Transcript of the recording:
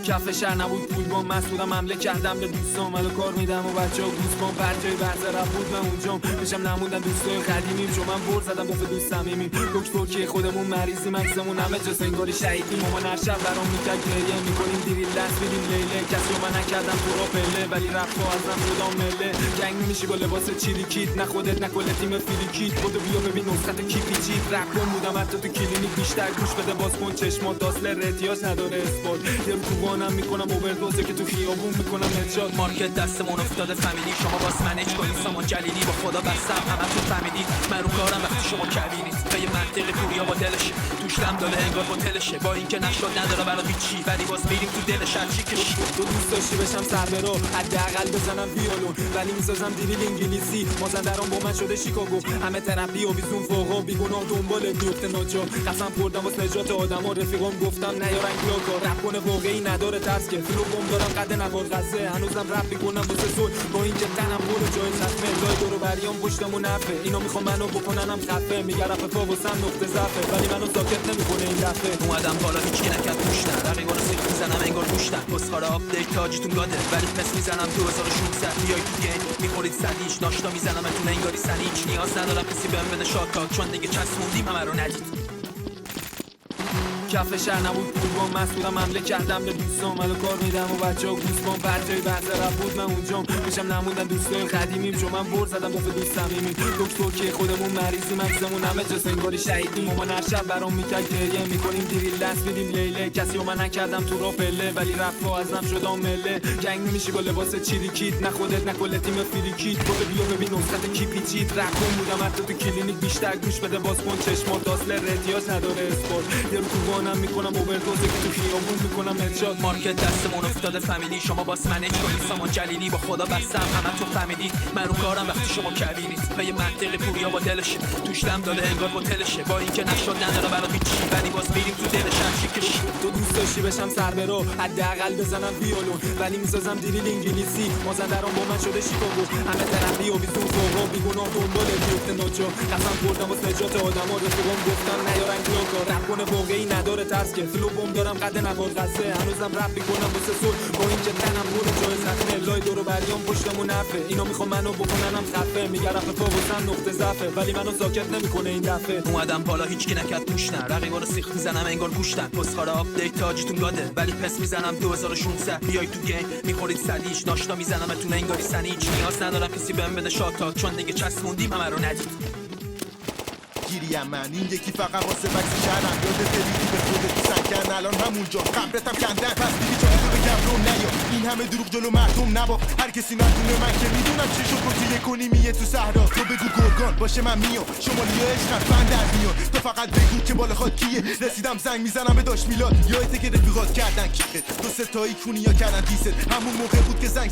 کف شهر نبود پول با مسئولم حمله کردم به دوستام الو کار میدم و بچه‌ها گوش کن برجای برزه رفت بود من اونجام بشم نموندن دوستای قدیمیم چون من بر زدم با دوست صمیمیم دکتر که خودمون مریضیم عکسمون همه جا سنگاری شهیدیم مامان هر شب برام میکرد گریه میکنیم دیری دست میدیم لیله کسی رو من نکردم تو را پله ولی رفت و ازم شدم مله جنگ میشی با لباس چیلیکیت نه خودت نه کل تیم فیلیکیت خودو بیا ببین نسخت کی پیچید رپ کن بودم حتی تو کلینیک بیشتر گوش بده باز کن چشمات داسل احتیاج نداره اثبات یه تو وانم میکنم اووردوزه که تو خیابون میکنم هدشات مارکت دستمون افتاده فامیلی شما باس منیج کنید سامان جلیلی با خدا بستم همتون فهمیدید من رو کارم وقتی شما کوینید به یه منطقی پوریا با دلشه توش دم داره انگار هتلشه با اینکه نشد نداره برای هیچی ولی باز میریم تو دلش هر چی کشی تو دوست داشتی بشم سربرو حداقل بزنم ویولون ولی میسازم دیریل انگلیسی مازندران با من شده شیکاگو همه ترپی و بیزون فوقا بیگناه دنبال بیفته ناجا قسم خوردم واسه نجات آدما رفیقام گفتم نیارن کلاکا رپ کنه واقعی نداره ترس که فلو بم دارم قد نوار غزه هنوزم رپ میکنم واسه زول با اینکه تنم برو جای خفه لای دورو بریام پشتمو نفه اینا میخوام منو بکننم خفه میگه رپ پا واسم نقطه ضعفه ولی منو ساکت نمیکنه این دفعه اومدم بالا هیچکی نکرد پوشتن رقیبا رو سیخ میزنم انگار گوشتن پسخاره آپدیت تاجیتون گاده ولی پس میزنم 2600 بیای تو گیم میخورید سندیش ناشتا میزنم اتون انگاری سنیچ نیاز ندارم کسی بهم بده شاکاک چون دیگه چسبوندیم همه رو ندید کف شهر نبود پول با مسئولم حمله کردم به دوستام الو کار میدم و بچه‌ها گوش کن برجای برزه رفت بود من اونجام بشم نموندن دوستای قدیمیم چون من بر زدم با دوست صمیمیم دکتر که خودمون مریضیم عکسمون همه جا سنگاری شهیدیم مامان هر شب برام میکرد گریه میکنیم دیریل دست میدیم لیله کسی رو من نکردم تو را پله ولی رفت و ازم شدم مله جنگ میشی با لباس چیلیکیت نه خودت نه کل تیم فیلیکیت خودت بیا ببین نسخت کی پیچید رپ کن بودم حتی تو کلینیک بیشتر گوش بده باز کن چشمات داسل احتیاج نداره اثبات یه رو تو وانم میکنم اووردوزه که تو خیابون میکنم هدشات مارکت دستمون افتاده فامیلی شما باس منیج کنید سامان جلیلی با خدا بستم همتون فهمیدید من رو کارم وقتی شما کوینید به یه منطقی پوریا با دلشه توش دم داره انگار هتلشه با اینکه نشد نداره برای هیچی ولی باز میریم تو دلش هر چی کشی تو دوست داشتی بشم سربرو حداقل بزنم ویولون ولی میسازم دیریل انگلیسی مازندران با من شده شیکاگو همه ترپی و بیزون فوقا بیگناه دنبال بیفته ناجا قسم خوردم واسه نجات آدما رفیقام گفتم نیارن کلاکا رپ کنه واقعی نداره ترس که فلو بم دارم قد نوار غزه هنوزم رپ میکنم واسه سول با اینکه تنم برو جای خفه لای دورو بریام پشتمو نفه اینا میخوام منو بکننم خفه میگه رپ پا واسم نقطه ضعفه ولی منو ساکت نمیکنه این دفعه اومدم بالا هیچکی نکرد پوشتن رقیبا رو سیخ میزنم انگار گوشتن پسخاره آپدیت تاجیتون گاده ولی پس میزنم 2600 بیای تو گیم میخورید سدیش ناشتا میزنم اتون انگاری سنیچ نیاز ندارم کسی بهم بده شاکاک چون دیگه چسبوندیم همه رو ندید گیریم من این یکی فقط واسه وقتی کردم یاد دلیدی به خودت سنگن الان همونجا قبرتم کندن پس دیگه جایی رو بگم رو نیا این همه دروغ جلو مردم نبا هر کسی ندونه من که میدونم چی شد گفتی کنی میه تو صحرا تو بگو گرگان باشه من میام شمالیا عشقم فن در میاد تو فقط بگو که بالا خود کیه رسیدم زنگ میزنم به داش میلاد یادته که رفیقات کردن کیه دو سه تایی کونیا کردن دیست همون موقع بود که زنگ